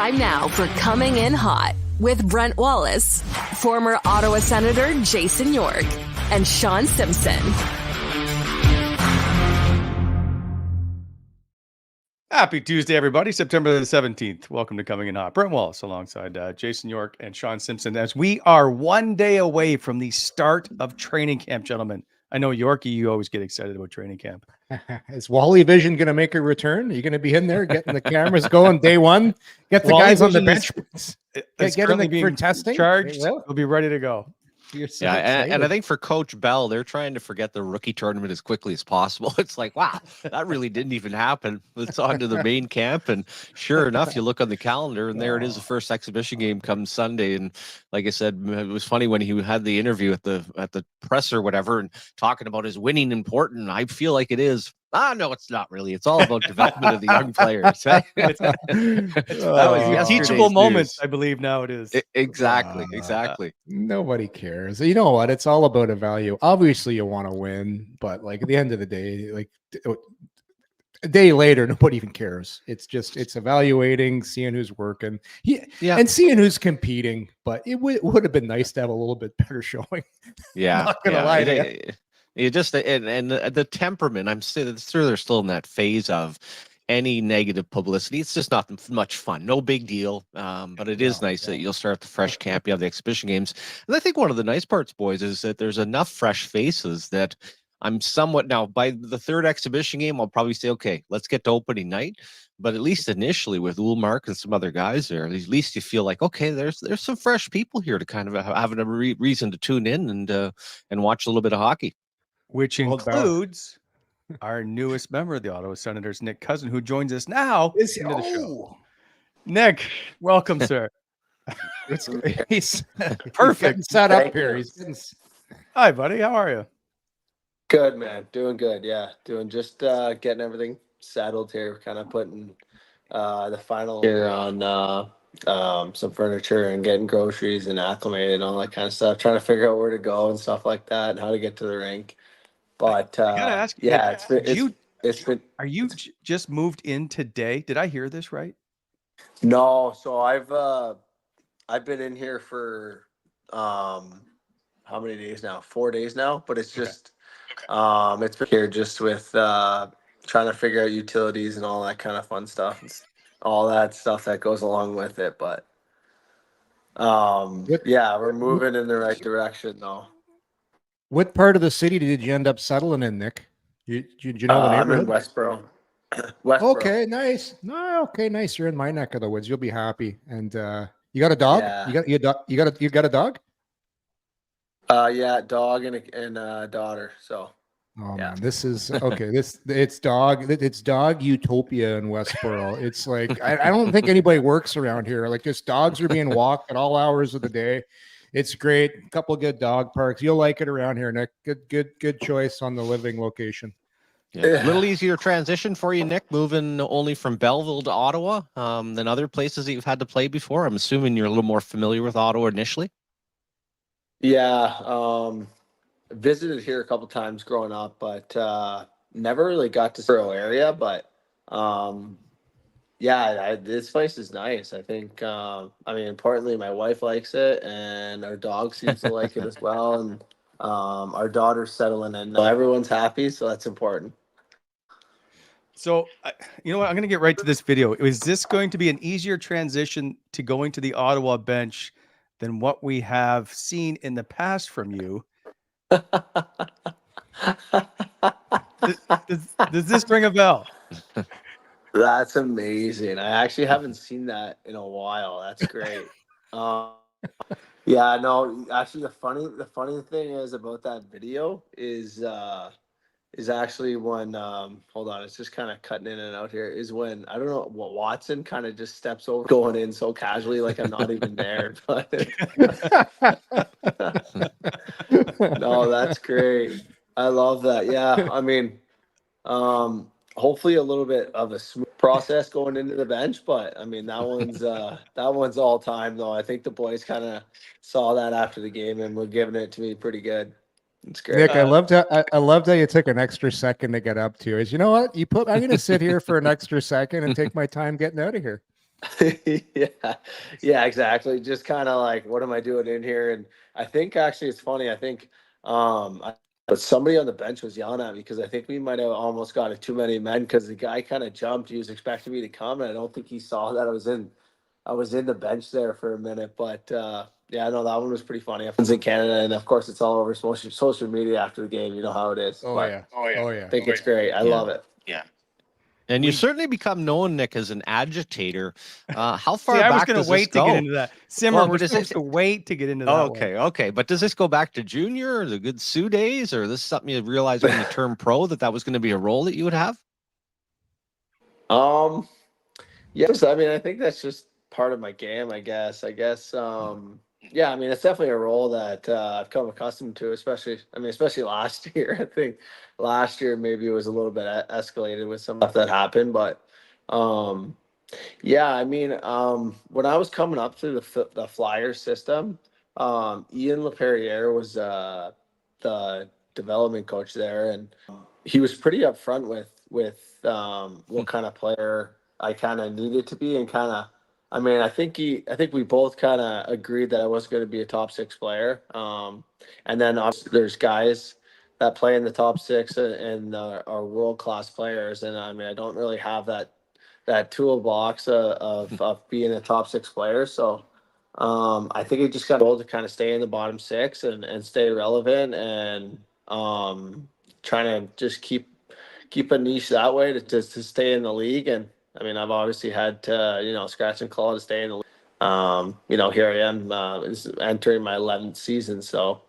Time now for Coming In Hot with Brent Wallace, former Ottawa Senator Jason York, and Sean Simpson. Happy Tuesday, everybody. September the 17th. Welcome to Coming In Hot. Brent Wallace alongside Jason York and Sean Simpson as we are 1 day away from the start of training camp, gentlemen. I know, Yorkie, you always get excited about training camp. Is Wally Vision going to make a return? Are you going to be in there getting the cameras going day one? Get the Wally guys on the Vision bench. It's Get in currently for being testing. charged. We'll be ready to go. You're so Yeah, excited. and I think for Coach Bell, they're trying to forget the rookie tournament as quickly as possible. It's like, wow, that really didn't even happen. It's on to the main camp, and sure enough, you look on the calendar, and there it is. The first exhibition game comes Sunday, and like I said, it was funny when he had the interview at the press or whatever, and talking about his winning important. I feel like it is. No, it's not really. It's all about development of the young players. Right? That was teachable moments, I believe now it is. Exactly. Nobody cares. You know what? It's all about a value. Obviously, you want to win, but like at the end of the day, like a day later, nobody even cares. It's evaluating, seeing who's working, and seeing who's competing. But it would have been nice to have a little bit better showing. Yeah, not gonna lie to you. You just and the temperament. I'm sure they're still in that phase of any negative publicity. It's just not much fun. No big deal. But it is nice that you'll start the fresh camp. You have the exhibition games, and I think one of the nice parts, boys, is that there's enough fresh faces that I'm somewhat now. By the third exhibition game, I'll probably say, okay, let's get to opening night. But at least initially with Ulmark and some other guys there, at least you feel like, okay, there's some fresh people here to kind of have a reason to tune in and watch a little bit of hockey. Which includes our newest member of the Ottawa Senators, Nick Cousin, who joins us now into the show. Nick, welcome, sir. He's perfect. Set up here. Hi, buddy. How are you? Good, man. Doing good. Yeah, doing just getting everything settled here. Kind of putting the final here on some furniture and getting groceries and acclimated and all that kind of stuff. Trying to figure out where to go and stuff like that, and how to get to the rink. But I gotta ask you, yeah, it's been. Are you just moved in today? Did I hear this right? No, so I've been in here for how many days now? 4 days now, but it's just it's been here just with trying to figure out utilities and all that kind of fun stuff, and all that stuff that goes along with it. But yeah, we're moving in the right direction though. What part of the city did you end up settling in, Nick? You know the neighborhood? I'm in Westboro. Okay, nice. No, okay, nice. You're in my neck of the woods. You'll be happy. And you got a dog? Yeah. You got a dog? Yeah, dog and a daughter. So. Oh man, this is okay. It's dog utopia in Westboro. It's like I don't think anybody works around here. Like just dogs are being walked at all hours of the day. It's great. A couple of good dog parks. You'll like it around here, Nick. Good choice on the living location. Yeah. A little easier transition for you, Nick, moving only from Belleville to Ottawa than other places that you've had to play before. I'm assuming you're a little more familiar with Ottawa initially. Yeah, visited here a couple times growing up, but never really got to Borough area. But yeah, this place is nice. I think, I mean, importantly, my wife likes it, and our dog seems to like it as well. And our daughter's settling in. Everyone's happy, so that's important. So, you know what? I'm going to get right to this video. Is this going to be an easier transition to going to the Ottawa bench than what we have seen in the past from you? Does this ring a bell? That's amazing. I actually haven't seen that in a while. That's great. Yeah, no, actually the funny thing is about that video is actually when hold on, it's just kind of cutting in and out here, is when I don't know what Watson kind of just steps over going in so casually like I'm not even there. But no, that's great. I love that. Yeah, I mean, hopefully a little bit of a smooth process going into the bench, but I mean that one's all time though. I think the boys kind of saw that after the game and were giving it to me pretty good. It's great. Nick, I loved how you took an extra second to get up to. Is you know what? I'm going to sit here for an extra second and take my time getting out of here. Yeah, yeah, exactly. Just kind of like, what am I doing in here? And I think actually it's funny. I think but somebody on the bench was yelling at me because I think we might have almost got too many men because the guy kind of jumped. He was expecting me to come, and I don't think he saw that I was in the bench there for a minute. But yeah, no, that one was pretty funny. It's in Canada, and of course, it's all over social media after the game. You know how it is. Oh But yeah. Oh yeah. I think it's great. I Yeah. love it. And you We- certainly become known, Nick, as an agitator. How See, far I was back going does to wait this to go? get into that. Simmer, Well, we're but is supposed it- to wait to get into that Oh, one. okay, okay. But does this go back to junior or the good Sioux days, or is this something you realized when you turned pro that was going to be a role that you would have? Yes, I mean, I think that's just part of my game, I guess. Yeah, I mean, it's definitely a role that I've come accustomed to, especially last year. I think last year maybe it was a little bit escalated with some stuff that happened, but um, yeah, I mean, when I was coming up through the Flyer system, Ian LaPerriere was the development coach there, and he was pretty upfront with what kind of player I kind of needed to be, and kind of, I mean, I think we both kind of agreed that I was going to be a top six player. And then obviously there's guys that play in the top six and are world class players, and I mean, I don't really have that toolbox of being a top six player. So I think it just got old to kind of stay in the bottom six and stay relevant and trying to just keep a niche that way to stay in the league. And I mean, I've obviously had to, scratch and claw to stay in the league. Here I am entering my 11th season. So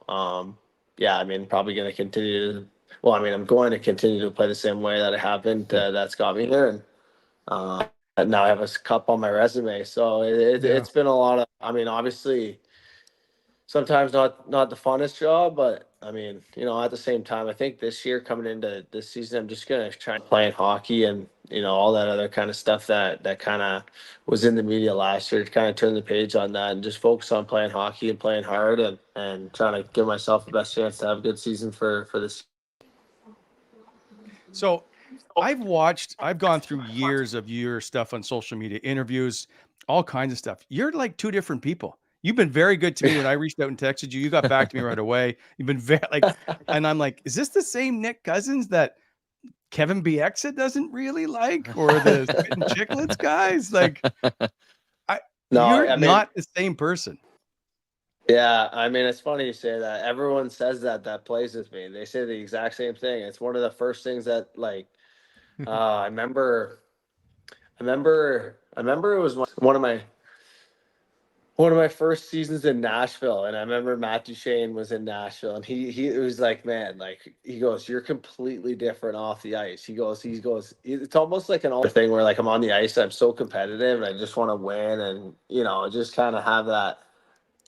yeah, I mean, probably going to continue to, well, I mean, I'm going to continue to play the same way that I have been. That's got me here. And now I have a cup on my resume. So it's been a lot of, I mean, obviously sometimes not the funnest job, but I mean, at the same time, I think this year coming into this season, I'm just gonna try playing hockey and all that other kind of stuff that kind of was in the media last year. To kind of turn the page on that and just focus on playing hockey and playing hard and trying to give myself the best chance to have a good season for this. So I've gone through years of your stuff on social media, interviews, all kinds of stuff. You're like two different people. You've been very good to me when I reached out and texted you. You got back to me right away. You've been very and I'm like, is this the same Nick Cousins that Kevin Bieksa doesn't really like, or the Spittin' Chicklets guys? Like, you're I mean, not the same person. Yeah, I mean, it's funny you say that. Everyone says that plays with me. They say the exact same thing. It's one of the first things that I remember it was one of my first seasons in Nashville, and I remember Matt Duchene was in Nashville, and he it was like, man, like he goes, you're completely different off the ice. He goes, it's almost like an older thing where like I'm on the ice, I'm so competitive, and I just want to win, and just kind of have that.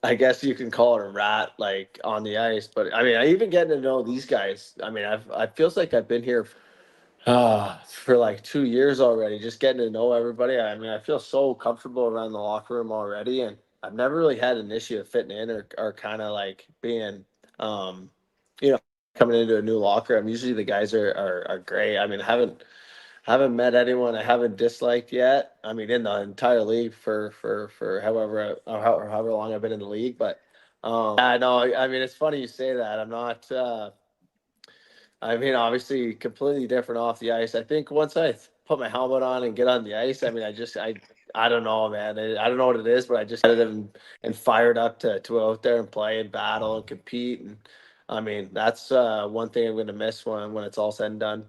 I guess you can call it a rat, like on the ice. But I mean, I even getting to know these guys. I mean, I feels like I've been here for like 2 years already, just getting to know everybody. I mean, I feel so comfortable around the locker room already, and I've never really had an issue of fitting in or kind of like being, you know, coming into a new locker room. Usually the guys are great. I mean, I haven't met anyone I haven't disliked yet. I mean, in the entire league for however long I've been in the league. But I know. I mean, it's funny you say that. I'm not. I mean, obviously, completely different off the ice. I think once I put my helmet on and get on the ice, I mean, I don't know, man. I don't know what it is, but I just get it and fired up to go out there and play and battle and compete. And I mean, that's one thing I'm going to miss when it's all said and done.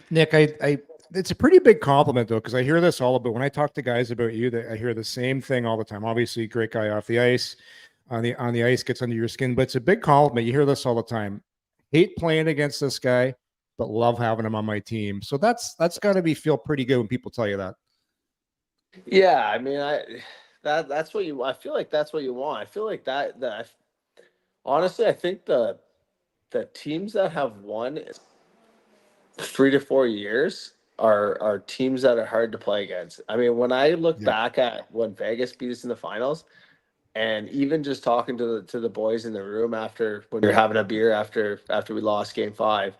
Nick, it's a pretty big compliment though, because I hear this all about when I talk to guys about you. That I hear the same thing all the time. Obviously, great guy off the ice, on the ice gets under your skin, but it's a big compliment. You hear this all the time. Hate playing against this guy, but love having him on my team. So that's got to feel pretty good when people tell you that. Yeah, I mean, that's what I feel like that's what you want. I feel like that honestly, I think the teams that have won 3 to 4 years are teams that are hard to play against. I mean, when I look back at when Vegas beat us in the finals, and even just talking to the boys in the room after when we were having a beer after we lost Game 5,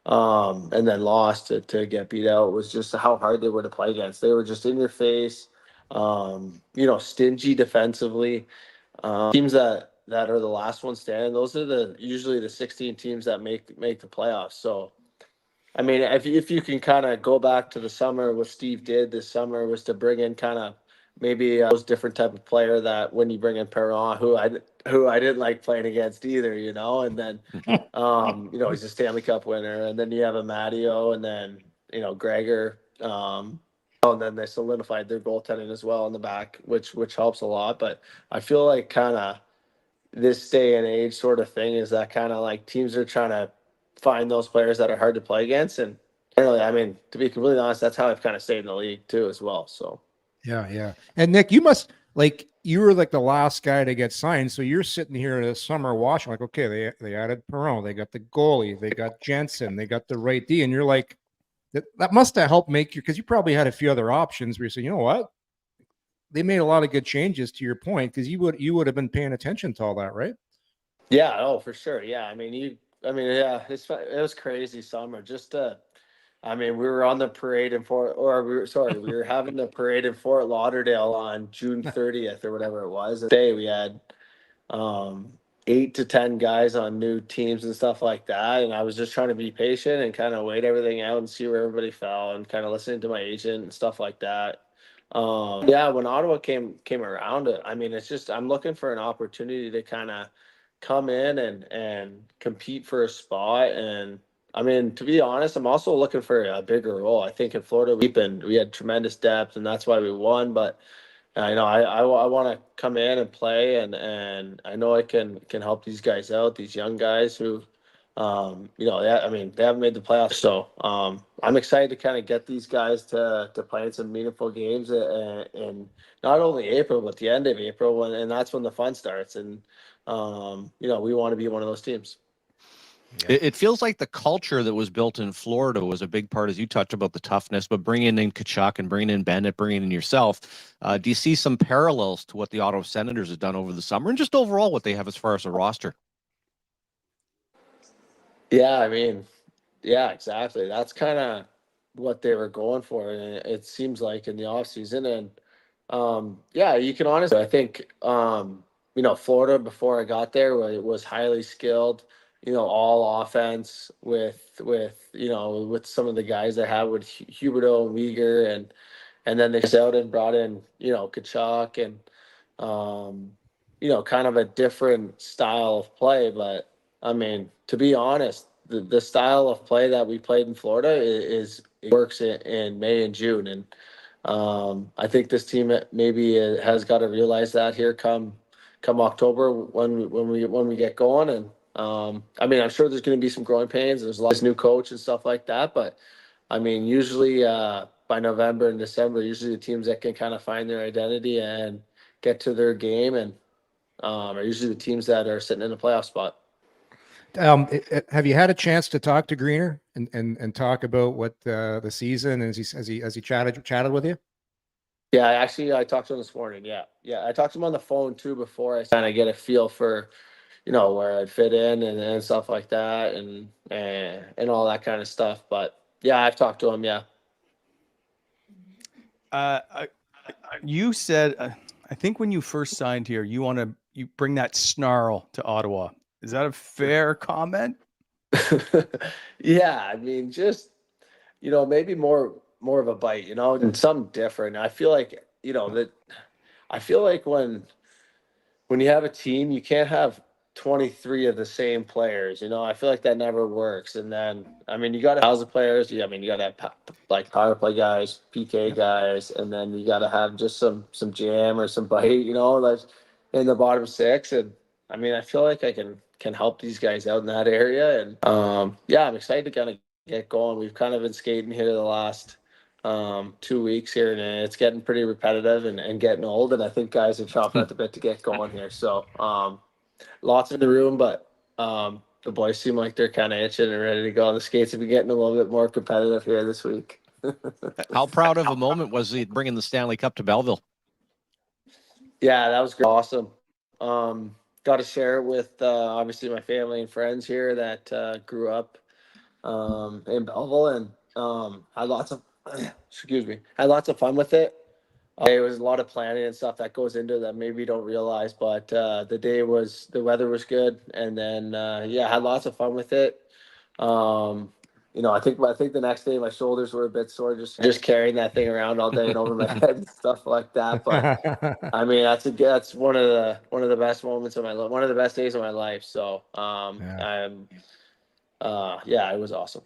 and then lost to get beat out, was just how hard they were to play against. They were just in your face. stingy defensively. Teams that are the last one standing, those are usually the 16 teams that make the playoffs. So, I mean, if you can kind of go back to the summer, what Steve did this summer was to bring in kind of maybe those different type of player that when you bring in Perron, who I didn't like playing against either, and then he's a Stanley Cup winner, and then you have a Matteo, and then Gregor, and then they solidified their goaltending as well in the back, which helps a lot. But I feel like kind of this day and age sort of thing is that kind of like teams are trying to find those players that are hard to play against. And really, I mean, to be completely honest, that's how I've kind of stayed in the league too as well. So Yeah. And Nick, you were like the last guy to get signed. So you're sitting here this summer watching like, okay, they added Perron, they got the goalie, they got Jensen, they got the right D. And you're like, that must have helped make you, because you probably had a few other options where you say, you know what? They made a lot of good changes to your point, because you would have been paying attention to all that, right? yeah, oh, for sure. Yeah. Yeah, it was crazy summer. We were on the parade we were having the parade in Fort Lauderdale on June 30th or whatever it was. Day we had 8 to 10 guys on new teams and stuff like that. And I was just trying to be patient and kind of wait everything out and see where everybody fell and kind of listening to my agent and stuff like that. When Ottawa came around, it's just I'm looking for an opportunity to kind of come in and compete for a spot. And to be honest, I'm also looking for a bigger role. I think in Florida we had tremendous depth, and that's why we won. But I want to come in and play, and I know I can help these guys out, these young guys who, they haven't made the playoffs. So I'm excited to kind of get these guys to play in some meaningful games in not only April but the end of April, and that's when the fun starts. And we want to be one of those teams. Yeah. It feels like the culture that was built in Florida was a big part, as you talked about the toughness, but bringing in Tkachuk and bringing in Bennett, bringing in yourself. Do you see some parallels to what the Ottawa Senators have done over the summer and just overall what they have as far as a roster? Yeah, yeah, exactly. That's kind of what they were going for. And it seems like in the offseason. And you can honestly, I think, Florida before I got there was highly skilled, all offense with some of the guys they had with Huberdeau and Uyghur, and then they out and brought in, Tkachuk and, kind of a different style of play. But to be honest, the style of play that we played in Florida it works in May and June. And I think this team maybe has got to realize that here come October when we get going. And I'm sure there's going to be some growing pains. There's a lot of new coach and stuff like that. But usually by November and December, usually the teams that can kind of find their identity and get to their game and are usually the teams that are sitting in a playoff spot. Have you had a chance to talk to Greener and talk about what the season as he chatted with you? Yeah, I talked to him this morning. Yeah, I talked to him on the phone too before I kind of get a feel for where I'd fit in and stuff like that and all that kind of stuff. But yeah, I've talked to him. Yeah. You said I think when you first signed here, you bring that snarl to Ottawa. Is that a fair comment? Yeah, just maybe more of a bite, and something different. I feel like when you have a team, you can't have 23 of the same players. I feel like that never works. And then you got to have the players. You got to have like power play guys, PK guys, and then you got to have just some jam or some bite. Like in the bottom six. And I feel like I can help these guys out in that area. And I'm excited to kind of get going. We've kind of been skating here the last 2 weeks here, and it's getting pretty repetitive and getting old. And I think guys are chomping at the bit to get going here. So lots in the room, but the boys seem like they're kind of itching and ready to go. And the skates have been getting a little bit more competitive here this week. How proud of a moment was he bringing the Stanley Cup to Belleville? Yeah, that was great. Awesome. Got to share it with obviously my family and friends here that grew up in Belleville and had lots of fun with it. It was a lot of planning and stuff that goes into that maybe you don't realize, but the weather was good, and then I had lots of fun with it. I think the next day my shoulders were a bit sore just carrying that thing around all day and over my head and stuff like that. But I mean, that's one of the best moments of my life, one of the best days of my life. So it was awesome.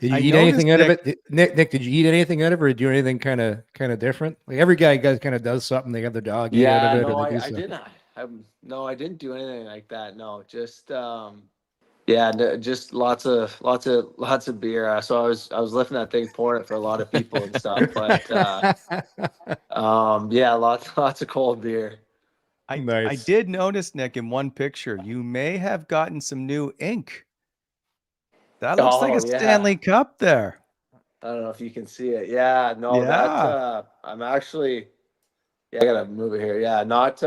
Did you eat anything out of it, Nick? Did you eat anything out of it, or do anything kind of different? Like every guy kind of does something. They got the dog eat out of it. No, I didn't. I didn't do anything like that. No, just just lots of beer. So I was lifting that thing, pouring it for a lot of people and stuff. But lots of cold beer. I did notice, Nick, in one picture, you may have gotten some new ink. That looks like a Stanley Cup there. I don't know if you can see it. Yeah, no, that I'm actually. Yeah, I gotta move it here. Yeah, not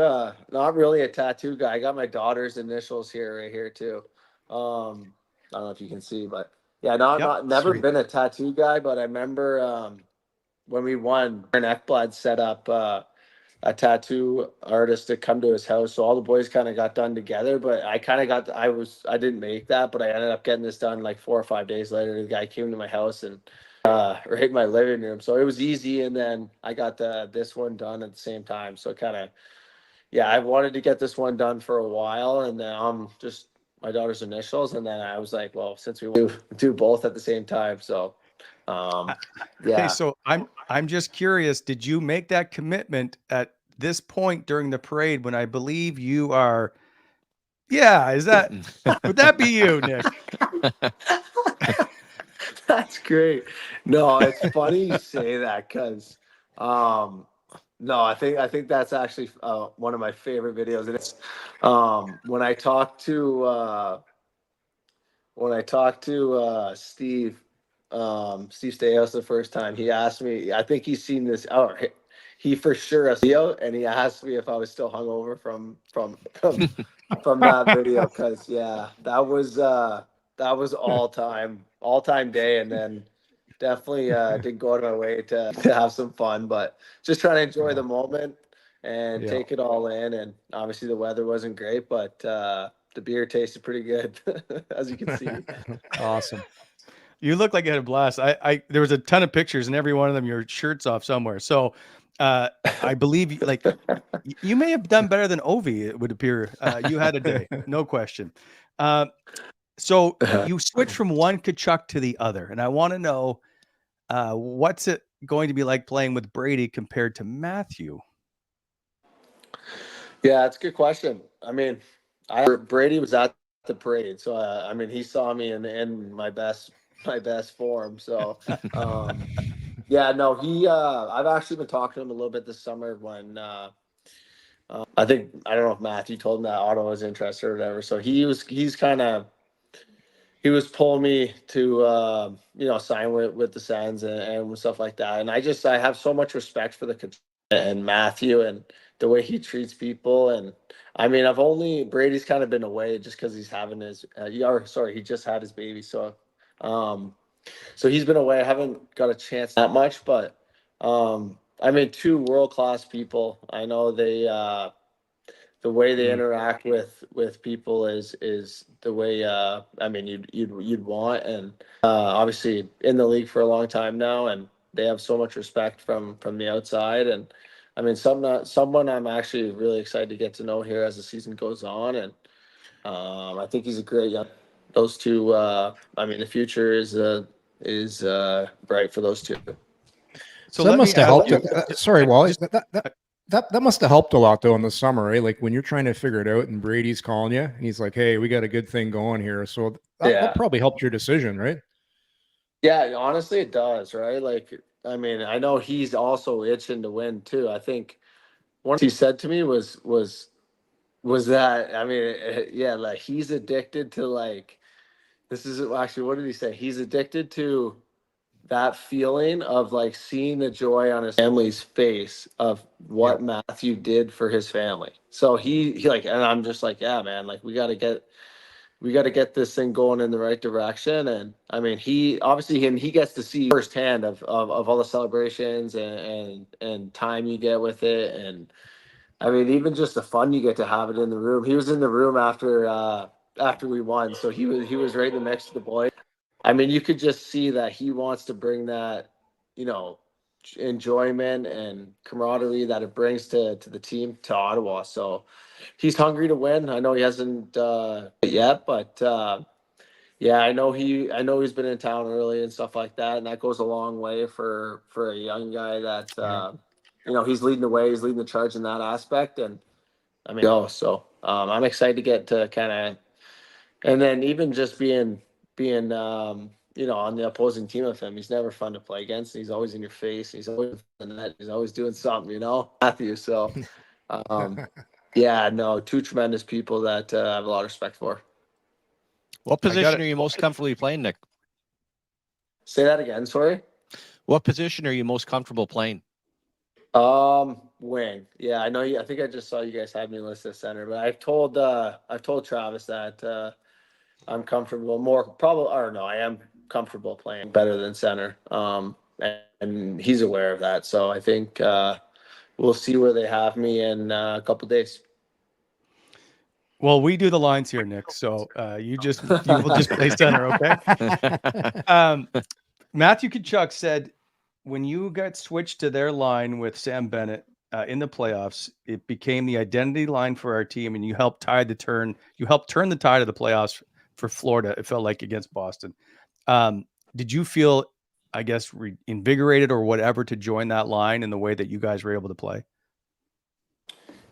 really a tattoo guy. I got my daughter's initials right here too. I don't know if you can see, but never been a tattoo guy. But I remember when we won, Brent Ekblad set up a tattoo artist to come to his house. So all the boys kind of got done together, but I didn't make that, but I ended up getting this done like 4 or 5 days later. The guy came to my house and right in my living room. So it was easy. And then I got this one done at the same time. So I wanted to get this one done for a while, and then just my daughter's initials. And then I was like, well, since we do both at the same time. So Okay, so I'm just curious, did you make that commitment at this point during the parade when I believe you are would that be you, Nick? That's great. No, it's funny you say that because no, I think that's actually one of my favorite videos. And it's when I talked to Steve Staios the first time, he asked me, I think he's seen this, he for sure has video, and he asked me if I was still hungover from that video, because that was all time day. And then definitely didn't go out of my way to have some fun, but just trying to enjoy the moment and take it all in. And obviously the weather wasn't great, but the beer tasted pretty good, as you can see. Awesome. You look like you had a blast. There was a ton of pictures, and every one of them your shirt's off somewhere. So I believe you may have done better than Ovi, it would appear. You had a day, no question. So you switched from one Tkachuk to the other, and I want to know what's it going to be like playing with Brady compared to Matthew? Yeah, that's a good question. I mean, Brady was at the parade, so I mean, he saw me in my best form. So I've actually been talking to him a little bit this summer when I don't know if Matthew told him that Ottawa was interested or whatever. So he was pulling me to sign with the Sens and stuff like that. And I have so much respect for and Matthew and the way he treats people. And I mean, Brady's kind of been away just because he's having he just had his baby. So he's been away. I haven't got a chance that much, but I mean, two world-class people. I know the way they interact with people is the way I mean you'd want. And obviously in the league for a long time now, and they have so much respect from the outside. And I mean, someone I'm actually really excited to get to know here as the season goes on. And I think he's a great young. Those two, I mean, the future is bright for those two. So that must have helped. Sorry, Wally. That must have helped a lot though in the summer, right? Like when you're trying to figure it out, and Brady's calling you, and he's like, "Hey, we got a good thing going here." So that probably helped your decision, right? Yeah, honestly, it does, right? Like, I mean, I know he's also itching to win too. I think one he said to me was that, I mean, like he's addicted to like. This is actually, what did he say? He's addicted to that feeling of like seeing the joy on his family's face of what Matthew did for his family. So he like, and I'm just like, yeah, man, like we got to we got to get this thing going in the right direction. And I mean, he gets to see firsthand of all the celebrations and time you get with it. And I mean, even just the fun you get to have it in the room. He was in the room after we won, so he was right in the mix to the boys. I mean, you could just see that he wants to bring that, enjoyment and camaraderie that it brings to the team, to Ottawa. So he's hungry to win. I know he hasn't yet, but yeah, I know he's been in town early and stuff like that, and that goes a long way for a young guy that he's leading the way, he's leading the charge in that aspect. And I mean, I'm excited to get to kind of, and then even just being on the opposing team with him. He's never fun to play against. He's always in your face. He's always in the net. He's always doing something, Matthew. So, yeah, no, two tremendous people that I have a lot of respect for. What position are you most comfortably playing, Nick? Say that again, sorry. What position are you most comfortable playing? Wing. Yeah, I know you. I think I just saw you guys had me listed as center, but I've told Travis that I'm comfortable I am comfortable playing better than center. And he's aware of that. So I think we'll see where they have me in a couple of days. Well, we do the lines here, Nick. So you will just play center, okay? Matthew Tkachuk said when you got switched to their line with Sam Bennett in the playoffs, it became the identity line for our team, and you helped turn the tide of the playoffs for Florida. It felt like against Boston. Did you feel, I guess, invigorated or whatever to join that line in the way that you guys were able to play?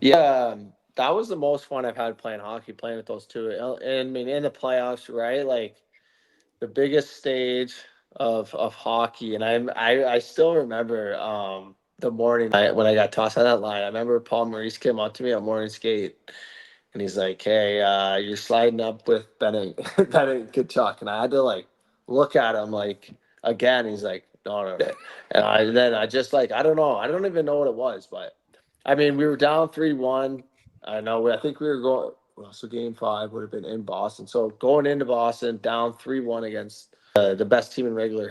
Yeah, that was the most fun I've had playing hockey, playing with those two. And I mean, in the playoffs, right? Like the biggest stage of hockey. And I still remember the morning when I got tossed on that line. I remember Paul Maurice came up to me at morning skate, and he's like, "Hey, you're sliding up with Bennett Tkachuk." And I had to look at him again. He's like, "No." And I just I don't know. I don't even know what it was, but I mean, we were down 3-1. I think we were going. Well, so game 5 would have been in Boston. So going into Boston, down 3-1 against the best team in regular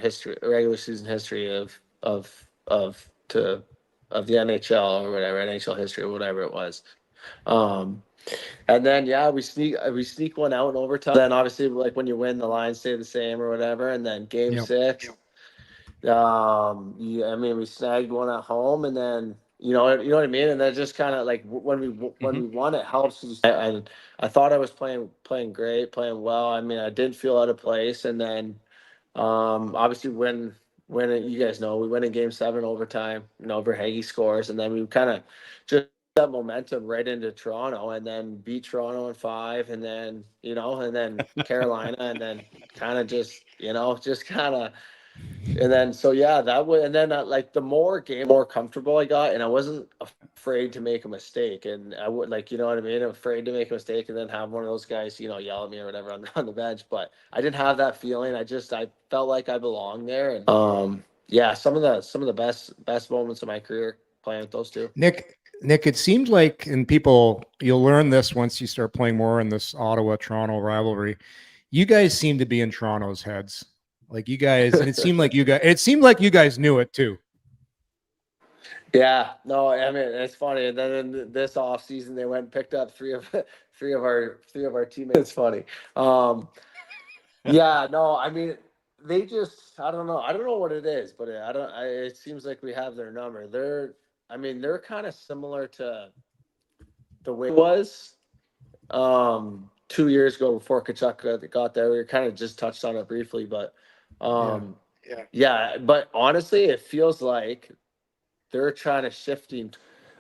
season history of the NHL or whatever, NHL history or whatever it was. And then we sneak one out in overtime. Then obviously when you win, the lines stay the same or whatever. And then game 6, we snagged one at home, and then you know what I mean. And then just kind of when we won, it helps. And I thought I was playing great, playing well. I mean, I didn't feel out of place. And then obviously when you guys know we went in game 7 overtime. Verhaeghe scores, and then we kind of just that momentum right into Toronto, and then beat Toronto in 5, and then and then Carolina, and then kind of and then that way, and then the more comfortable I got, and I wasn't afraid to make a mistake, and I would what I mean, I'm afraid to make a mistake and then have one of those guys yell at me or whatever on the bench, but I didn't have that feeling. I felt like I belonged there, and some of the best moments of my career playing with those two. Nick, it seemed like, and you'll learn this once you start playing more in this Ottawa-Toronto rivalry, you guys seem to be in Toronto's heads. Like you guys, and it seemed like you guys knew it too. Yeah, no, I mean, it's funny. And then in this offseason, they went and picked up three of our teammates. It's funny. Yeah, no, I mean, they just, I don't know what it is, but it seems like we have their number. They're kind of similar to the way it was 2 years ago before Tkachuk got there. We kind of just touched on it briefly, but but honestly, it feels like they're trying to shifting.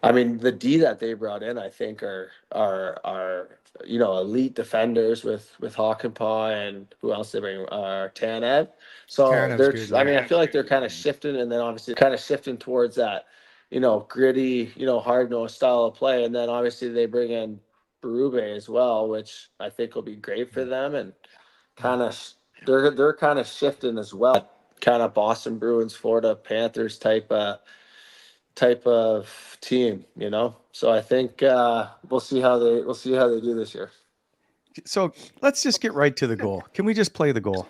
I mean, the D that they brought in, I think, are elite defenders with Hakanpää, and who else they bring? Tanev. So they're good, I mean, I feel like they're kind of shifting, and then obviously kind of shifting towards that, gritty, hard-nosed style of play, and then obviously they bring in Berube as well, which I think will be great for them, and kind of they're kind of shifting as well, kind of Boston Bruins, Florida Panthers type of team, So I think we'll see how they do this year. So let's just get right to the goal. Can we just play the goal?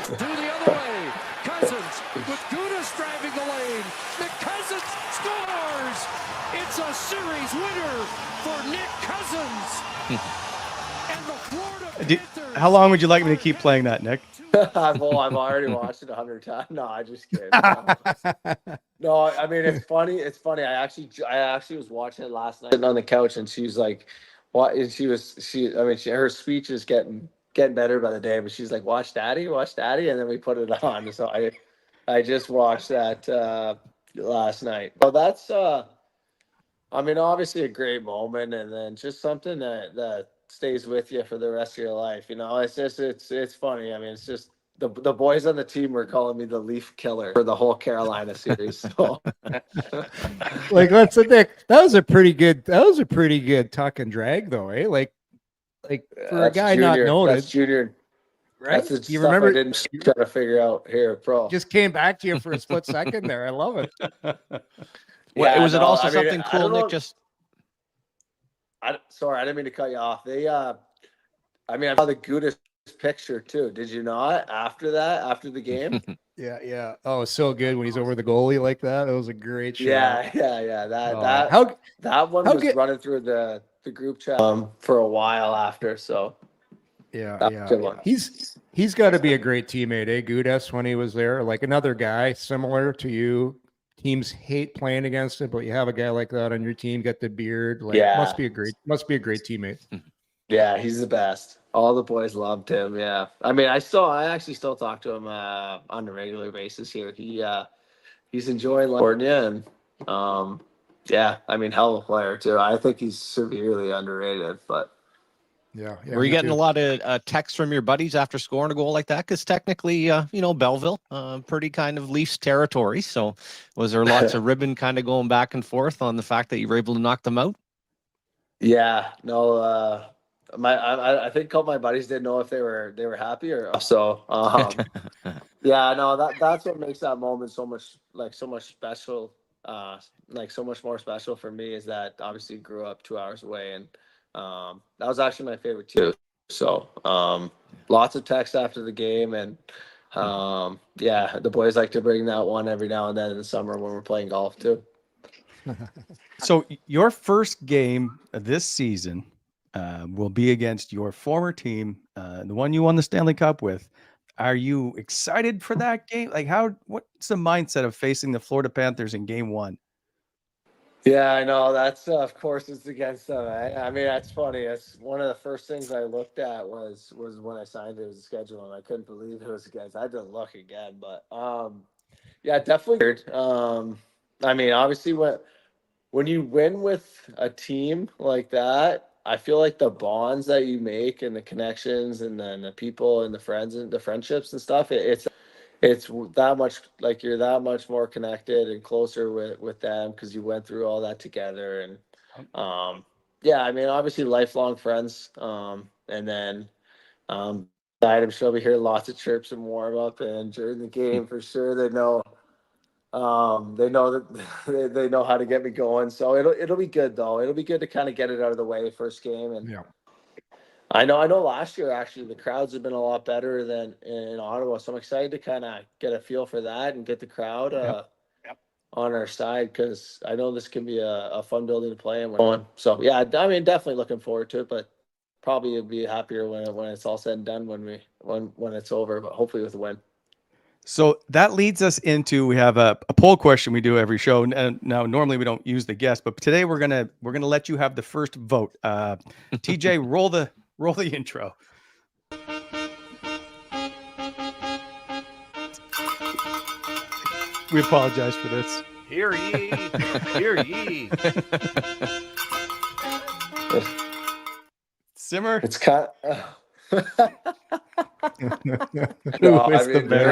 To the other way. Cousins with Gudas driving the lane. Nick Cousins scores. It's a series winner for Nick Cousins. And the Florida Panthers. How long would you like me to keep playing that, Nick? I've already watched it 100 times. No, I just kidding. No, I mean it's funny. It's funny. I actually was watching it last night sitting on the couch, and she's like, "What?" And her speech is getting better by the day. But she's like, watch Daddy," and then we put it on. So I just watched that last night. Well, that's obviously a great moment, and then just something that stays with you for the rest of your life. It's funny. I mean, it's just the boys on the team were calling me the leaf killer for the whole Carolina series. So Like, that's a Nick. That was a pretty good tuck and drag though, eh? Like for a guy not noted. That's junior. Right? That's the You stuff remember? I didn't try to figure out here, pro. Just came back to you for a split second there. I love it. Was it also something cool, Nick? Sorry, I didn't mean to cut you off. I saw the Gudas picture too. Did you not? After the game. Yeah. Oh, so good when he's over the goalie like that. It was a great shot. Yeah. That one was running through the group chat for a while after. So yeah. Good one. He's got to be a great teammate, eh? Gudas, when he was there, like another guy similar to you. Teams hate playing against him, but you have a guy like that on your team, get the beard. Like, must be a great teammate. Yeah, he's the best. All the boys loved him. Yeah, I mean, I actually still talk to him on a regular basis here. He's enjoying California, and hell of a player too. I think he's severely underrated, but. Yeah. Were you getting a lot of texts from your buddies after scoring a goal like that? Because technically, Belleville, pretty kind of Leafs territory. So was there lots of ribbon kind of going back and forth on the fact that you were able to knock them out? Yeah, no, I think a couple of my buddies didn't know if they were happy or so. Yeah, no, that's what makes that moment so much special. So much more special for me is that obviously grew up 2 hours away, and that was actually my favorite too. So lots of texts after the game, and the boys like to bring that one every now and then in the summer when we're playing golf too. So your first game this season will be against your former team, the one you won the Stanley Cup with. Are you excited for that game? Like, what's the mindset of facing the Florida Panthers in game one? Yeah, I know. That's of course it's against them. I mean, that's funny. It's one of the first things I looked at was when I signed it was a schedule, and I couldn't believe it was against. I had to look again, but definitely weird. I mean, obviously when you win with a team like that, I feel like the bonds that you make and the connections and then the people and the friends and the friendships and stuff, it's that much, like, you're that much more connected and closer with them because you went through all that together. And I mean, obviously lifelong friends. And then I'm sure we hear lots of chirps and warm up, and during the game for sure they know that they know how to get me going. So it'll be good though. It'll be good to kind of get it out of the way first game. And I know last year actually the crowds have been a lot better than in Ottawa, so I'm excited to kind of get a feel for that and get the crowd on our side, because I know this can be a fun building to play in. So yeah, I mean, definitely looking forward to it, but probably be happier when it's all said and done when it's over, but hopefully with a win. So that leads us into, we have a poll question we do every show. And now normally we don't use the guest, but today we're gonna let you have the first vote. TJ, roll the intro. We apologize for this. Hear ye, hear ye. Simmer. It's kind There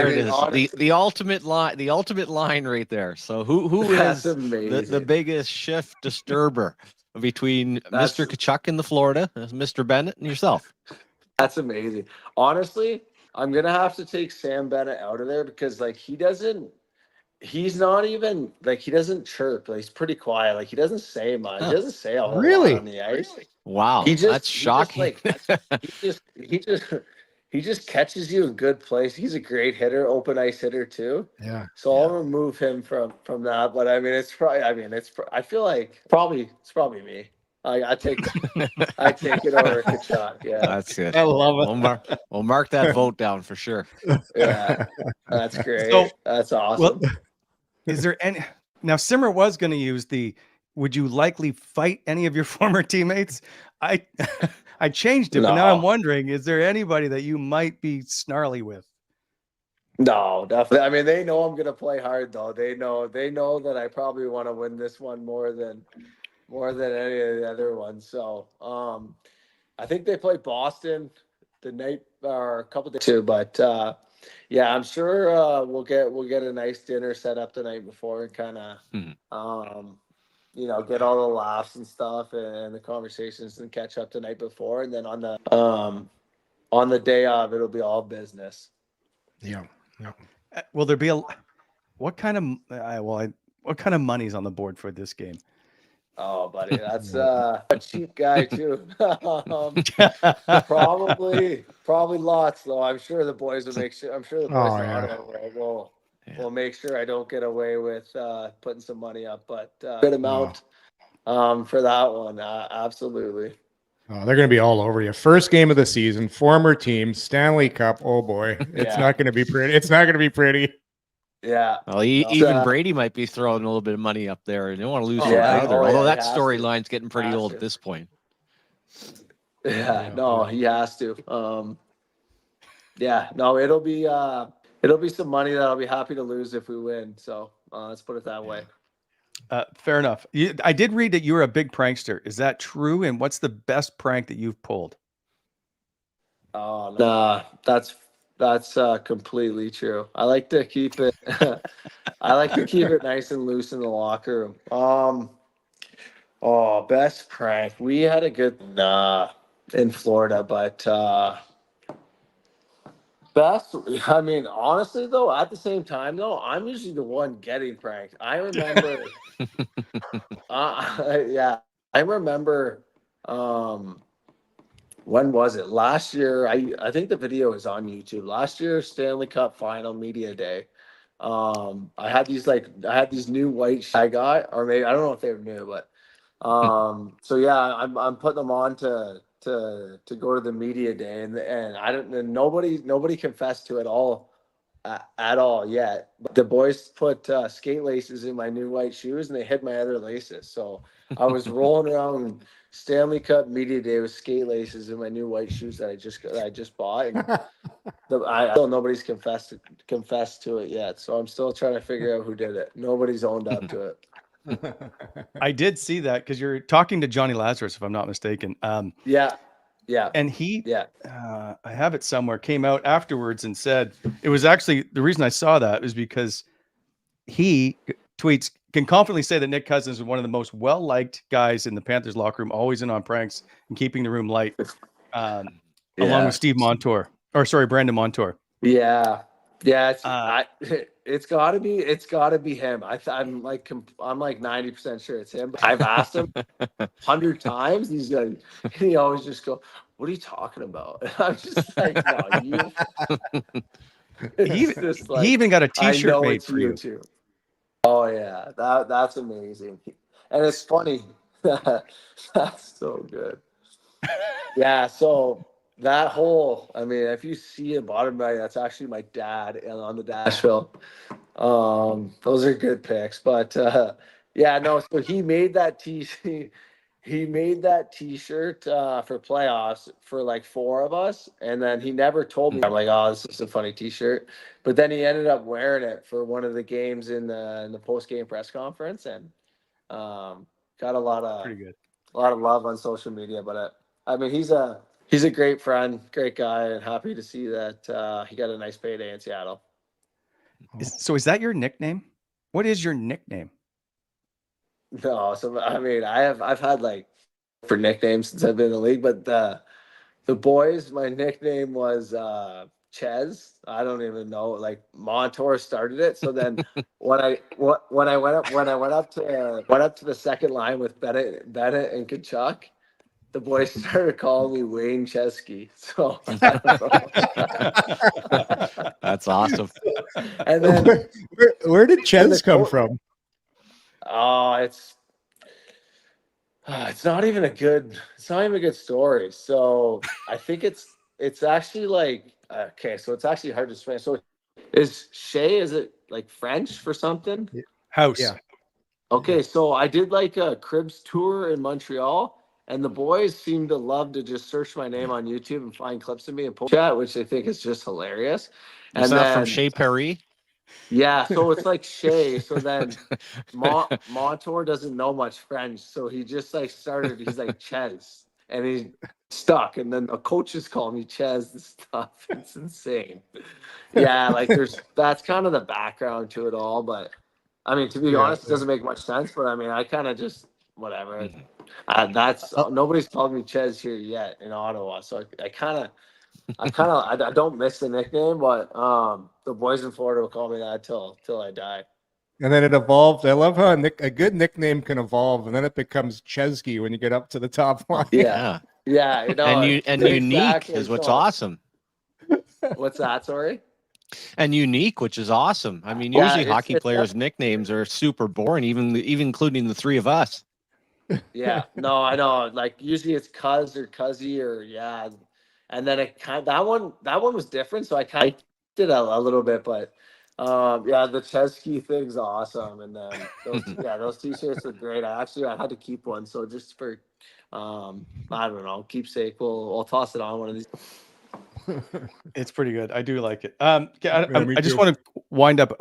it is. The ultimate line right there. So who is the biggest shift disturber between Mr. Tkachuk in the Florida, Mr. Bennett, and yourself? That's amazing. Honestly, I'm gonna have to take Sam Bennett out of there because, like, he doesn't. he's not even like, he doesn't chirp. Like, he's pretty quiet. Like, he doesn't say much. He Huh. doesn't say a whole Really? lot on the ice. Wow, He just that's shocking. He just catches you in good place. He's a great hitter, open ice hitter too. Yeah. So I'll remove him from that. But I mean, it's probably. I mean, I feel like it's probably me. I take it over Tkachuk. Yeah, That's good. I love it. We'll mark that vote down for sure. yeah, that's great. So- That's awesome. Well, is there any now? Simmer was going to use the. Would you likely fight any of your former teammates? I changed it, but now I'm No. wondering: is there anybody that you might be snarly with? No, definitely. I mean, they know I'm gonna play hard though. They know that I probably want to win this one more than any of the other ones. So I think they play Boston the night or a couple days too. But yeah, I'm sure we'll get a nice dinner set up the night before and kind of get all the laughs and stuff and the conversations and catch up the night before, and then on the day of it'll be all business. Yeah. Will there be what kind of money's on the board for this game? Oh, buddy, that's a cheap guy too. Probably lots though. I'm sure the boys will make sure. I'm sure the boys in Ottawa will make sure I don't get away with putting some money up, but good amount for that one. Absolutely. Oh, they're going to be all over you. First game of the season, former team, Stanley Cup. Oh boy, it's not going to be pretty. It's not going to be pretty. Yeah. Well, even Brady might be throwing a little bit of money up there, and they don't want to lose either. Although that storyline's getting pretty old at this point. Yeah, no, he has to. Yeah, no, it'll be some money that I'll be happy to lose if we win. So let's put it that way. Fair enough. I did read that you were a big prankster. Is that true? And what's the best prank that you've pulled? Oh, nah, that's completely true. I like to keep it. I like to keep it nice and loose in the locker room. Best prank. We had a good in Florida, but best. I mean, honestly though, at the same time though, I'm usually the one getting pranked. I remember. Yeah, I remember. When was it? Last year, I think the video is on YouTube. Last year, Stanley Cup Final Media Day. I had these new white I got, or maybe I don't know if they were new, but so yeah, I'm putting them on to go to the media day, and nobody confessed to it all at all yet. But the boys put skate laces in my new white shoes, and they hid my other laces. So I was rolling around Stanley Cup Media Day with skate laces in my new white shoes that I just bought. And nobody's confessed to it yet. So I'm still trying to figure out who did it. Nobody's owned up to it. I did see that because you're talking to Johnny Lazarus, if I'm not mistaken. Yeah. And he, I have it somewhere, came out afterwards and said, it was actually, the reason I saw that is because he tweets, can confidently say that Nick Cousins is one of the most well-liked guys in the Panthers locker room, always in on pranks and keeping the room light, along with Brandon Montour. Yeah. It's gotta be him. I'm like 90% sure it's him. But I've asked him 100 times. He always just go, "What are you talking about?" And I'm just like, "No, he even got a T-shirt made for you too." Oh yeah, that's amazing, and it's funny. That's so good. Yeah, so. That whole, I mean, if you see a bottom right, that's actually my dad and on the Nashville. Those are good picks, but yeah, no. So he made that T-shirt for playoffs for like 4 of us, and then he never told me. I'm like, oh, this is a funny T-shirt, but then he ended up wearing it for one of the games in the post-game press conference, and got a lot of love on social media. But I mean, he's a great friend, great guy, and happy to see that he got a nice payday in Seattle. So is that your nickname? What is your nickname? No, so I mean, I've had like for nicknames since I've been in the league, but the boys, my nickname was Ches. I don't even know. Like Montour started it. So then when I went up to the second line with Bennett and Tkachuk, the boys started calling me Wayne Chesky. So That's awesome. and then where did Ches come from? oh, it's not even a good story. So I think it's actually like okay, so it's actually hard to explain. So is it like French for something? House. Yeah. Okay, so I did like a Cribs tour in Montreal, and the boys seem to love to just search my name on YouTube and find clips of me and post chat, which I think is just hilarious. It's And not then from Chez Paris. yeah, so it's like Shay. So then Montour doesn't know much French, so he just like started. He's like Ches, and he's stuck. And then the coaches call me Ches and stuff. It's insane. Yeah, like that's kind of the background to it all. But I mean, to be honest, it doesn't make much sense. But I mean, I kind of just whatever. That's nobody's called me Ches here yet in Ottawa, so I don't miss the nickname, but the boys in Florida will call me that till I die. And then it evolved. I love how a good nickname can evolve, and then it becomes Chesky when you get up to the top line. Yeah. Yeah, you know, and unique is what's awesome. What's that? Sorry. And unique, which is awesome. I mean, usually hockey players' nicknames are super boring, even including the three of us. Yeah, no, I know. Like usually it's Cuz or Cuzzy or yeah, and then that one was different. So I kind of did a little bit, but yeah, the Chesky thing's awesome, and then those t-shirts are great. I had to keep one, so just for I don't know, keepsake. I'll toss it on one of these. It's pretty good. I do like it. I just want to wind up.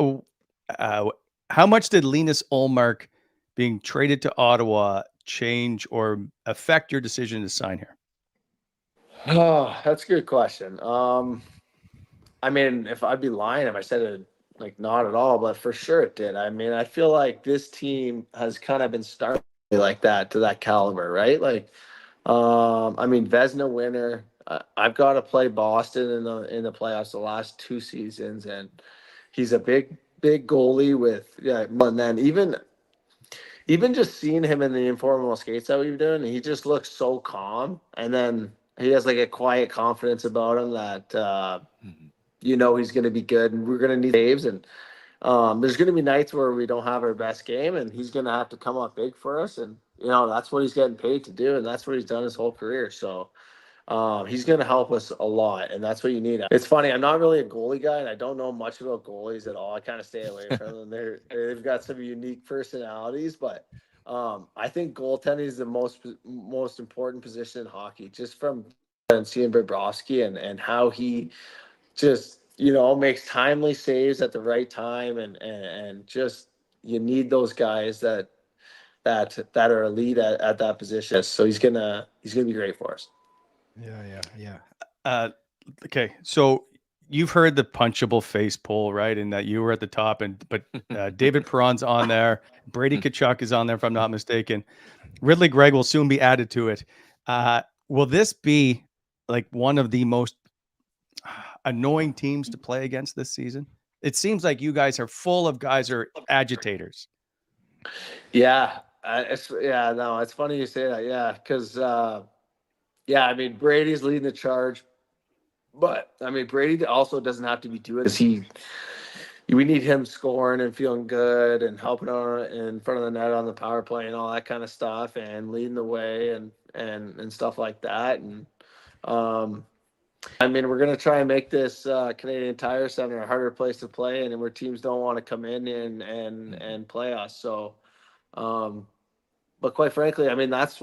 How much did Linus Ullmark being traded to Ottawa change or affect your decision to sign here? Oh, that's a good question. I mean, if I'd be lying if I said it like not at all, but for sure it did. I mean, I feel like this team has kind of been started like that to that caliber, right? Like, I mean, Vezina winner. I've got to play Boston in the playoffs the last 2 seasons, and he's a big goalie with and then even just seeing him in the informal skates that we've done, he just looks so calm, and then he has like a quiet confidence about him that he's going to be good, and we're going to need saves, and there's going to be nights where we don't have our best game, and he's going to have to come up big for us, and that's what he's getting paid to do, and that's what he's done his whole career. So he's going to help us a lot, and that's what you need. It's funny, I'm not really a goalie guy, and I don't know much about goalies at all. I kind of stay away from them. They've got some unique personalities, but I think goaltending is the most important position in hockey, just from seeing Bobrovsky and how he just makes timely saves at the right time, and just you need those guys that are elite at that position. So he's gonna be great for us. Yeah. Okay, so you've heard the punchable face poll, right? And that you were at the top, but David Perron's on there. Brady Tkachuk is on there, if I'm not mistaken. Ridley Gregg will soon be added to it. Will this be like one of the most annoying teams to play against this season? It seems like you guys are full of guys who are agitators. Yeah, it's funny you say that. Yeah, because I mean, Brady's leading the charge, but I mean, Brady also doesn't have to be doing it. We need him scoring and feeling good and helping out in front of the net on the power play and all that kind of stuff, and leading the way and stuff like that. And I mean, we're gonna try and make this Canadian Tire Center a harder place to play, and where teams don't want to come in and play us. So, but quite frankly, I mean, that's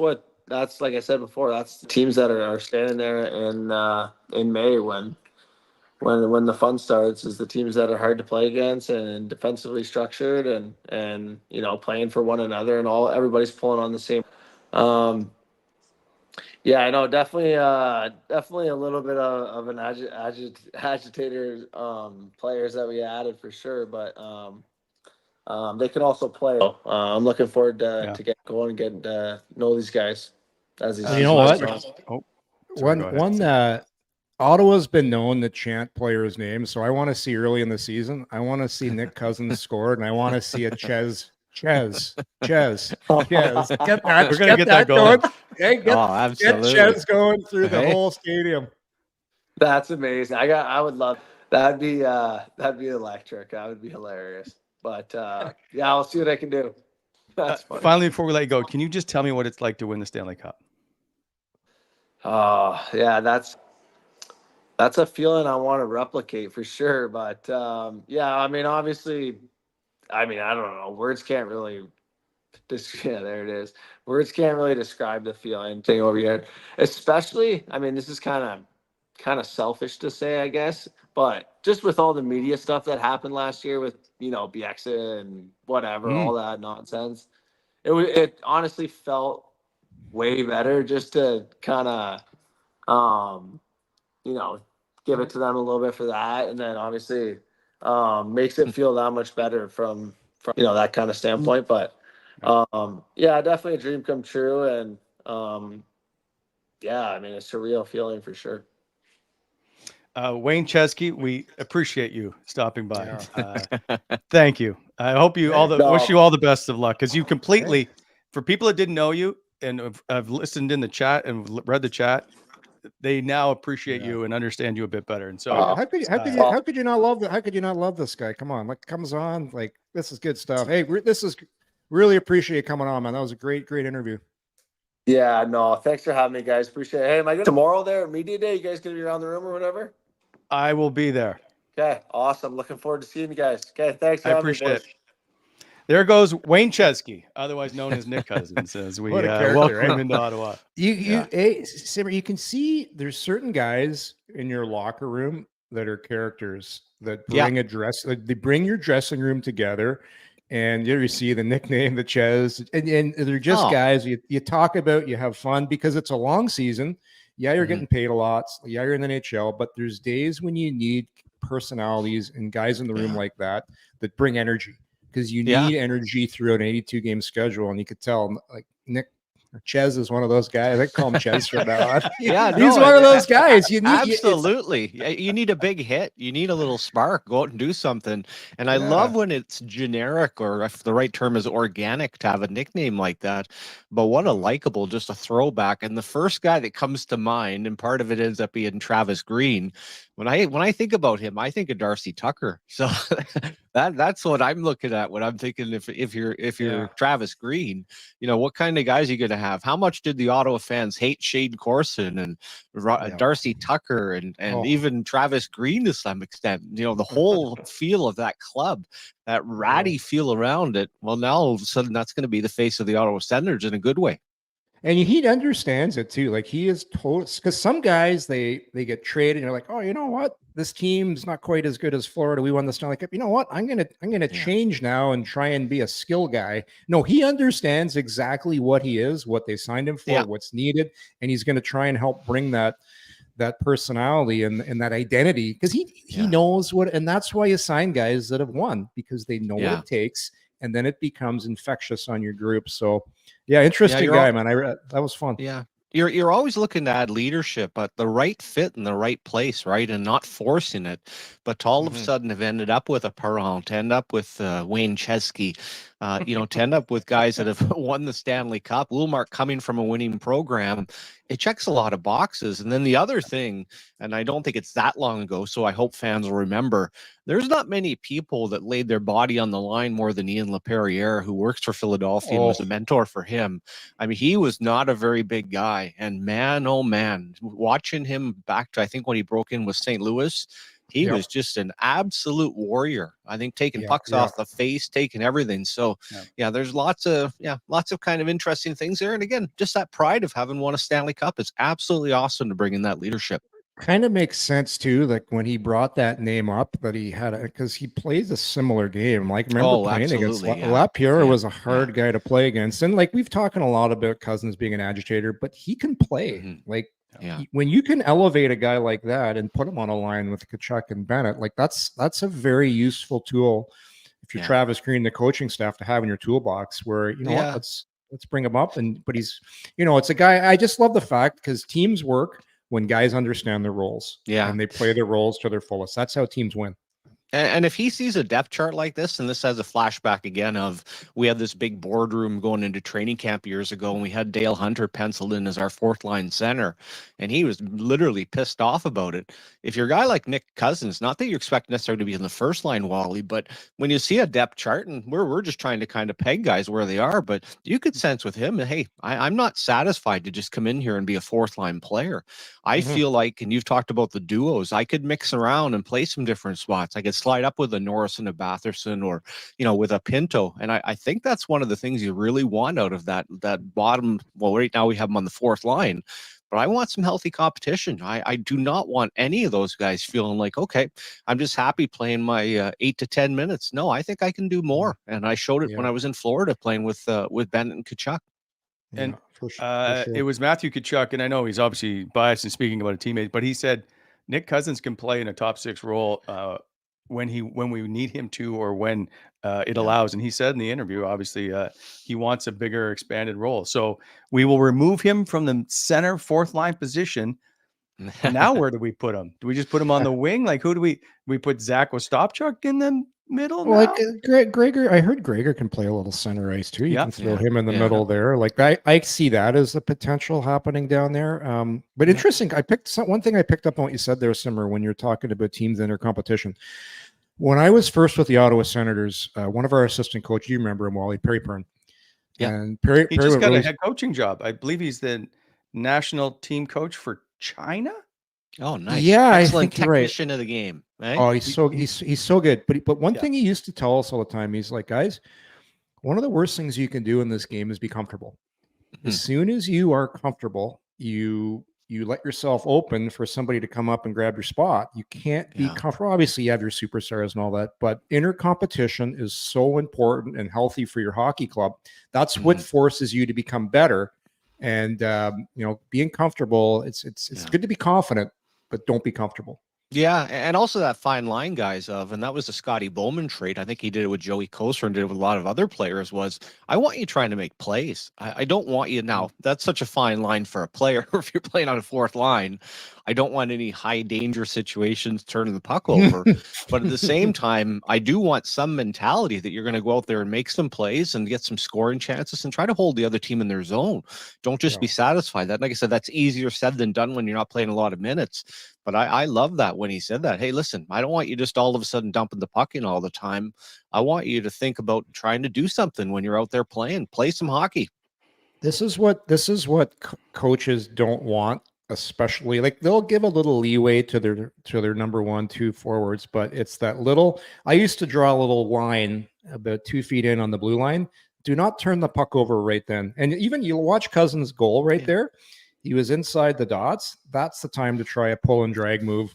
like I said before, that's the teams that are standing there in May when the fun starts, is the teams that are hard to play against and defensively structured and playing for one another, and everybody's pulling on the same. Yeah, I know, definitely a little bit of an agitator players that we added for sure, but they can also play. I'm looking forward to get going and get to know these guys as these. You know what? Oh, One Ottawa's been known to chant players' names, so I want to see early in the season. I want to see Nick Cousins score, and I want to see a Ches. Get that. We're gonna get that going. Hey, get absolutely. Ches going through the Hey. whole stadium. That's amazing. I would love that'd be electric. That would be hilarious. But yeah, I'll see what I can do. That's funny. Finally, before we let you go, can you just tell me what it's like to win the Stanley Cup? Oh, yeah, that's a feeling I want to replicate for sure. But yeah, I mean, obviously, I mean, I don't know. Words can't really yeah, there it is. Words can't really describe the feeling thing over here. Especially, I mean, this is kind of selfish to say, I guess, but just with all the media stuff that happened last year with, Bieksa and whatever, all that nonsense, it honestly felt way better just to kind of, give it to them a little bit for that. And then obviously makes it feel that much better from that kind of standpoint. But yeah, definitely a dream come true. And yeah, I mean, it's a surreal feeling for sure. Wayne Chesky, we appreciate you stopping by. Thank you. I hope you wish you all the best of luck, because you completely, for people that didn't know you and have listened in the chat and read the chat, they now appreciate you and understand you a bit better. And so, how could you not love that? How could you not love this guy? Come on, like comes on, like this is good stuff. Hey, this is really appreciate you coming on, man. That was a great interview. Yeah, no, thanks for having me, guys. Appreciate it. Hey, am I going tomorrow there at media day? You guys gonna be around the room or whatever? I will be there. Okay, awesome. Looking forward to seeing you guys. Okay, thanks. I appreciate it. There goes Wayne Chesky, otherwise known as Nick Cousins, as we welcome him into Ottawa. Simmer, you can see there's certain guys in your locker room that are characters that bring they bring your dressing room together. And you see the nickname, the Ches, and they're just guys you talk about, you have fun because it's a long season. Yeah, you're getting paid a lot. Yeah, you're in the NHL, but there's days when you need personalities and guys in the room like that bring energy, because you need energy throughout an 82 game schedule. And you could tell, like Nick or Ches is one of those guys. I call him Ches from now on. He's one of those guys. You need absolutely. You need a big hit. You need a little spark. Go out and do something. And I love when it's generic, or if the right term is organic, to have a nickname like that. But what a likable, just a throwback. And the first guy that comes to mind, and part of it ends up being Travis Green. When I think about him, I think of Darcy Tucker. So that's what I'm looking at when I'm thinking if you're Travis Green, what kind of guys are you going to have? How much did the Ottawa fans hate Shane Corson and Darcy Tucker and even Travis Green to some extent? The whole feel of that club, that ratty feel around it. Well, now all of a sudden that's going to be the face of the Ottawa Senators in a good way. And he understands it too. Like he is total, because some guys they get traded and you're like, oh, you know what? This team's not quite as good as Florida. We won the Stanley Cup. You know what? I'm gonna change now and try and be a skill guy. No, he understands exactly what he is, what they signed him for, what's needed, and he's gonna try and help bring that personality and that identity, because he knows what, and that's why you sign guys that have won, because they know what it takes, and then it becomes infectious on your group. So interesting guy, man. That was fun. Yeah. You're always looking to add leadership, but the right fit in the right place, right? And not forcing it. But to all of a sudden have ended up with a Perron, to end up with Wayne Chesky, to end up with guys that have won the Stanley Cup, Ullmark coming from a winning program. It checks a lot of boxes. And then the other thing, and I don't think it's that long ago, so I hope fans will remember, there's not many people that laid their body on the line more than Ian LaPerriere, who works for Philadelphia and was a mentor for him. I mean, he was not a very big guy. And man, oh man, watching him back to, I think when he broke in with St. Louis, he was just an absolute warrior. I think taking pucks off the face, taking everything. So there's lots of kind of interesting things there. And again, just that pride of having won a Stanley Cup is absolutely awesome to bring in that leadership. Kind of makes sense too, like when he brought that name up, that he had because he plays a similar game. Like remember playing against Lapierre was a hard guy to play against, and like we've talking a lot about Cousins being an agitator, but he can play. When you can elevate a guy like that and put him on a line with Tkachuk and Bennett, like that's a very useful tool if you're Travis Green, the coaching staff, to have in your toolbox. Where let's bring him up, but he's it's a guy. I just love the fact, because teams work when guys understand their roles. Yeah. And they play their roles to their fullest. That's how teams win. And if he sees a depth chart like this, and this has a flashback again of we had this big boardroom going into training camp years ago, and we had Dale Hunter penciled in as our fourth line center, and he was literally pissed off about it. If you're a guy like Nick Cousins, not that you expect necessarily to be in the first line, Wally, but when you see a depth chart, and we're just trying to kind of peg guys where they are, but you could sense with him, hey, I'm not satisfied to just come in here and be a fourth line player. I feel like, and you've talked about the duos, I could mix around and play some different spots. I could slide up with a Norris and a Batherson, or, with a Pinto. And I think that's one of the things you really want out of that bottom. Well, right now we have them on the fourth line, but I want some healthy competition. I do not want any of those guys feeling like, okay, I'm just happy playing my 8 to 10 minutes. No, I think I can do more. And I showed it when I was in Florida playing with Bennett and Tkachuk. And for sure. it was Matthew Tkachuk, and I know he's obviously biased in speaking about a teammate, but he said Nick Cousins can play in a top 6 role when we need him to, or when it allows. And he said in the interview, obviously, he wants a bigger, expanded role. So we will remove him from the center fourth line position. And now where do we put him? Do we just put him on the wing? Like, who do we put? Zach Ostapchuk in the middle? Well, now? like Gregor, I heard Gregor can play a little center ice too. You can throw him in the middle there. Like I see that as a potential happening down there. But interesting. One thing I picked up on what you said there, Simmer, when you're talking about teams and their competition. When I was first with the Ottawa Senators, one of our assistant coaches, you remember him, Wally, Perry Pern. Yeah, and Perry just got a head coaching job. I believe he's the national team coach for China. Oh, nice. Yeah, excellent I think you're right. technician of the game. Right? Oh, he's so good. But one thing he used to tell us all the time, he's like, guys, one of the worst things you can do in this game is be comfortable. As soon as you are comfortable, you let yourself open for somebody to come up and grab your spot. You can't be comfortable. Obviously, you have your superstars and all that, but inner competition is so important and healthy for your hockey club. That's what forces you to become better. And being comfortable, it's good to be confident, but don't be comfortable. Yeah, and also that fine line, guys, and that was the Scotty Bowman trait. I think he did it with Joey Koser and did it with a lot of other players, was I want you trying to make plays. I don't want you now. That's such a fine line for a player. If you're playing on a fourth line, I don't want any high danger situations turning the puck over. But at the same time, I do want some mentality that you're going to go out there and make some plays and get some scoring chances and try to hold the other team in their zone. Don't just be satisfied. That, like I said, that's easier said than done when you're not playing a lot of minutes. But I love that when he said that. Hey, listen, I don't want you just all of a sudden dumping the puck in all the time. I want you to think about trying to do something when you're out there playing. Play some hockey. This is what coaches don't want, especially. Like, they'll give a little leeway to their number 1, 2 forwards, but it's that little. I used to draw a little line about 2 feet in on the blue line. Do not turn the puck over right then. And even you'll watch Cousins' goal right there. He was inside the dots. That's the time to try a pull and drag move.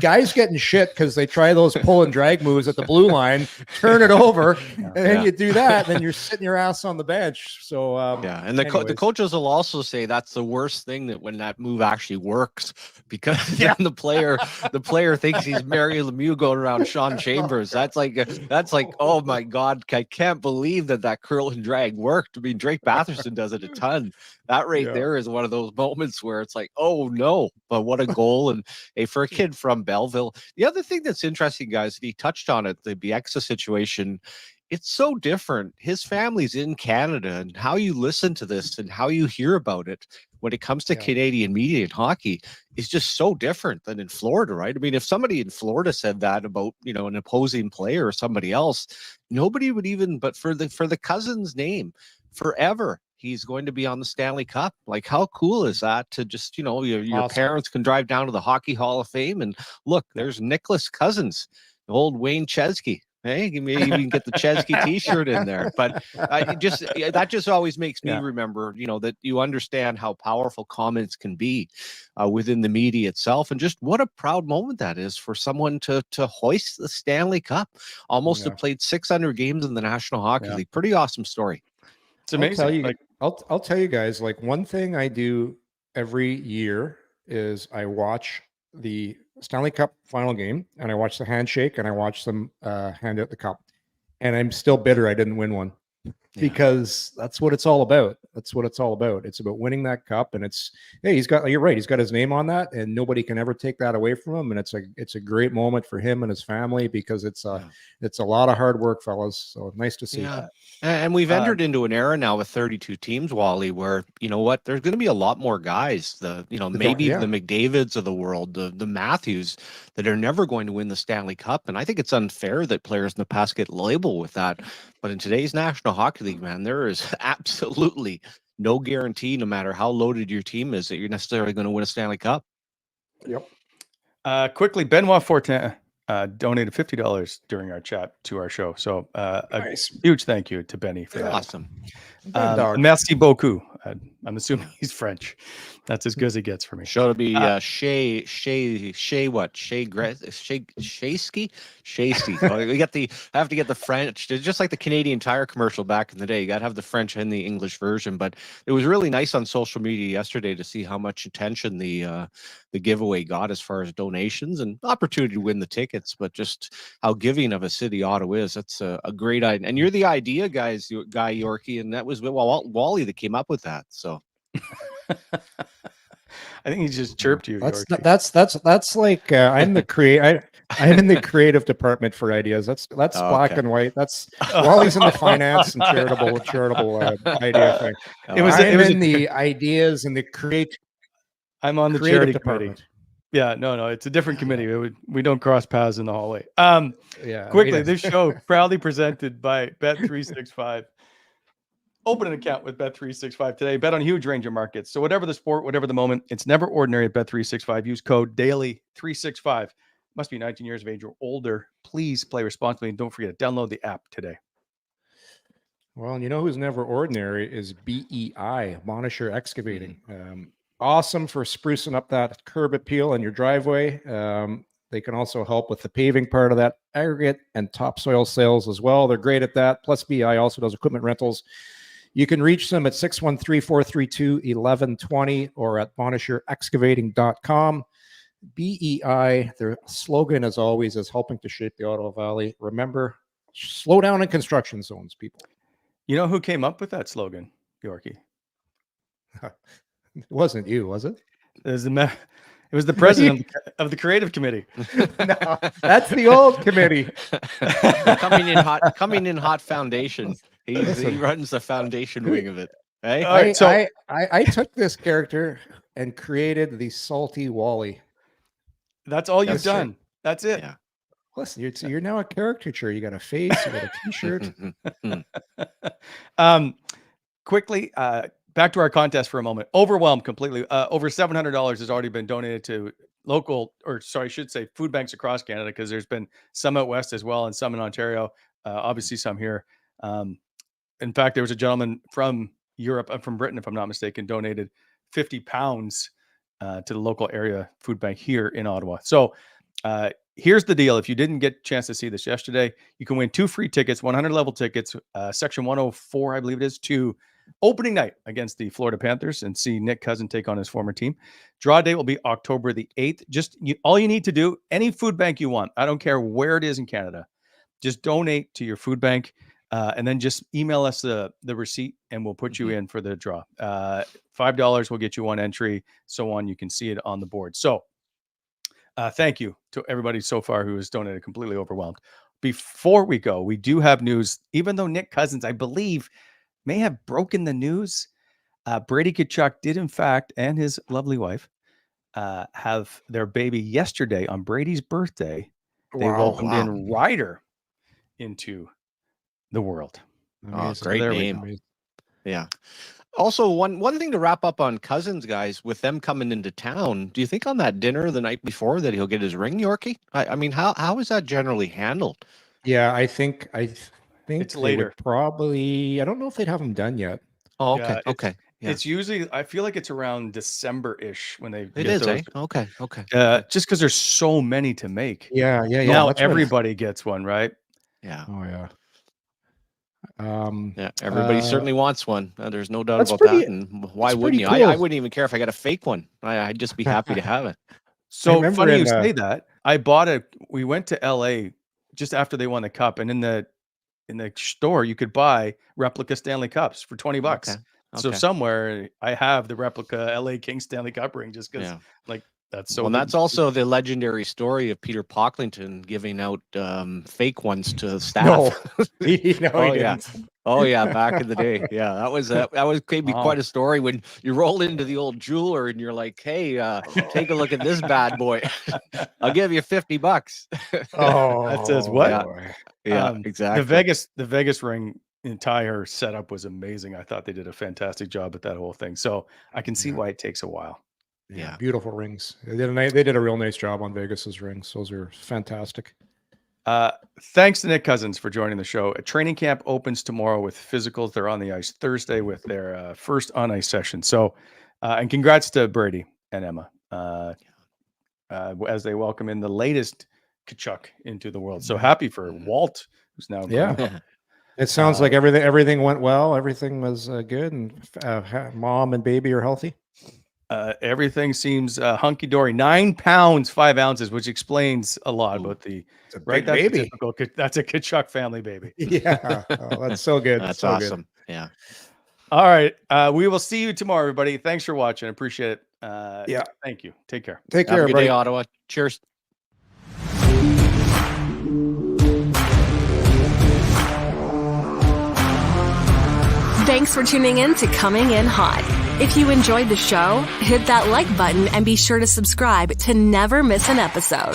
Guys getting shit because they try those pull and drag moves at the blue line, turn it over, and then you do that, and then you're sitting your ass on the bench. So and the coaches will also say that's the worst thing, that when that move actually works, because then the player thinks he's Mario Lemieux going around Sean Chambers. That's like oh my God, I can't believe that curl and drag worked. I mean, Drake Batherson does it a ton. That there is one of those moments where it's like, oh no, but what a goal. And hey, for a kid from Belleville. The other thing that's interesting, guys, that he touched on it, the Bieksa situation, it's so different. His family's in Canada, and how you listen to this and how you hear about it when it comes to Canadian media and hockey is just so different than in Florida, right? I mean, if somebody in Florida said that about, an opposing player or somebody else, nobody would even, but for the Cousins name, forever, he's going to be on the Stanley Cup. Like, how cool is that to just, your parents can drive down to the Hockey Hall of Fame and look, there's Nicholas Cousins, the old Wayne Chesky. Hey, you may even get the Chesky t-shirt in there. But that just always makes me remember, that you understand how powerful comments can be within the media itself. And just what a proud moment that is for someone to hoist the Stanley Cup. Almost have played 600 games in the National Hockey League. Pretty awesome story. It's amazing. I'll tell you guys, like, one thing I do every year is I watch the Stanley Cup final game, and I watch the handshake, and I watch them hand out the cup. And I'm still bitter I didn't win one. because that's what it's all about. That's what it's all about. It's about winning that cup, and you're right. He's got his name on that, and nobody can ever take that away from him. And it's a great moment for him and his family, because it's a lot of hard work, fellas. So nice to see. Yeah. And we've entered into an era now with 32 teams, Wally, where, you know what, there's going to be a lot more guys, maybe the McDavids of the world, the Matthews, that are never going to win the Stanley Cup. And I think it's unfair that players in the past get labeled with that. But in today's National Hockey League, man, there is absolutely no guarantee, no matter how loaded your team is, that you're necessarily going to win a Stanley Cup. Yep. Quickly, Benoit Fortin donated $50 during our chat to our show. So Nice. a huge thank you to Benny for that. Awesome. Merci beaucoup. I'm assuming he's French. That's as good as it gets for me. Show to be Shaysky. I have to get the French. It's just like the Canadian Tire commercial back in the day. You got to have the French and the English version. But it was really nice on social media yesterday to see how much attention the giveaway got as far as donations and opportunity to win the tickets, but just how giving of a city Ottawa is. That's a great idea. And you're the idea guy, Yorkie, and that was Wally that came up with that. So I think he just chirped you. That's like I'm in the creative department for ideas. That's black and white. That's Wally's in the finance and charitable idea thing. I'm in the ideas and the create. I'm on the charity committee. Yeah, no, it's a different committee. We don't cross paths in the hallway. Quickly, this show proudly presented by Bet365. Open an account with Bet365 today. Bet on a huge range of markets. So whatever the sport, whatever the moment, it's never ordinary at Bet365. Use code DAILY365. Must be 19 years of age or older. Please play responsibly, and don't forget to download the app today. Well, and you know who's never ordinary is BEI, Monisher Excavating. Awesome for sprucing up that curb appeal in your driveway. They can also help with the paving part of that, aggregate and topsoil sales as well. They're great at that. Plus, BEI also does equipment rentals. You can reach them at 613-432-1120 or at monisherexcavating.com. BEI, their slogan, as always, is helping to shape the Ottawa Valley. Remember, slow down in construction zones, people. You know who came up with that slogan, Yorkie? It wasn't you, was it? It was the president of the creative committee. No, that's the old committee. Coming in hot foundation. He runs the foundation wing of it. Hey? I took this character and created the salty Wally. That's all you've done. That's it. Yeah. Listen, you're now a caricature. You got a face, you got a t-shirt. Quickly, back to our contest for a moment. Overwhelmed completely. Over $700 has already been donated to food banks across Canada, because there's been some out west as well and some in Ontario. Obviously some here. In fact, there was a gentleman from Europe, from Britain, if I'm not mistaken, donated 50 pounds to the local area food bank here in Ottawa. So here's the deal. If you didn't get a chance to see this yesterday, you can win 2 free tickets, 100 level tickets, section 104, I believe it is, to opening night against the Florida Panthers and see Nick Cousin take on his former team. Draw date will be October the 8th. All you need to do, any food bank you want, I don't care where it is in Canada, just donate to your food bank. And then just email us the receipt and we'll put you in for the draw. $5 will get you 1 entry, so on. You can see it on the board. So thank you to everybody so far who has donated. Completely overwhelmed. Before we go, we do have news. Even though Nick Cousins, I believe, may have broken the news, Brady Tkachuk did, in fact, and his lovely wife have their baby yesterday on Brady's birthday. They welcomed in Ryder into the world. Great name. Yeah. Also, one thing to wrap up on Cousins, guys, with them coming into town, do you think on that dinner the night before that he'll get his ring, Yorkie? I mean, how is that generally handled? Yeah, I think it's later. Probably, I don't know if they'd have him done yet. Oh, okay. Okay. Yeah. It's usually, I feel like it's around December-ish when they get those. Eh? Okay. Just because there's so many to make. Yeah. Now everybody gets one, right? Yeah. Oh, yeah. Everybody certainly wants one. There's no doubt about that. And why wouldn't you? Cool. I wouldn't even care if I got a fake one. I'd just be happy to have it. So funny you say that. I bought it. We went to LA just after they won the cup, and in the store, you could buy replica Stanley Cups for $20. Okay. So Okay. somewhere I have the replica LA Kings Stanley Cup ring just because Yeah. like that's so. Well, good. that's also the legendary story of Peter Pocklington giving out fake ones to staff. No, he Oh, yeah. didn't. Oh yeah, back in the day. Yeah, that was maybe Wow. quite a story when you roll into the old jeweler and you're like, "Hey, take a look at this bad boy. I'll give you $50." Oh, That says what? Yeah. boy. Yeah, exactly. The Vegas ring entire setup was amazing. I thought they did a fantastic job with that whole thing. So I can see Yeah. why it takes a while. Yeah. Beautiful rings. They did a real nice job on Vegas's rings. Those are fantastic. Thanks to Nick Cousins for joining the show. Training camp opens tomorrow with physicals. They're on the ice Thursday with their first on ice session. So, and congrats to Brady and Emma as they welcome in the latest Tkachuk into the world. So happy for Walt, who's now Yeah. grown up. It sounds like everything went well. Everything was good, and mom and baby are healthy. Everything seems hunky dory. 9 pounds 5 ounces, which explains a lot about the It's a right. big That's baby. a typical. That's a Tkachuk family baby. Yeah, oh, that's so good. That's so awesome. Yeah. All right, we will see you tomorrow, everybody. Thanks for watching. Appreciate it. Yeah. Thank you. Take care. Good. Take Have care, a good buddy. day, Ottawa. Cheers. Thanks for tuning in to Coming In Hot. If you enjoyed the show, hit that like button and be sure to subscribe to never miss an episode.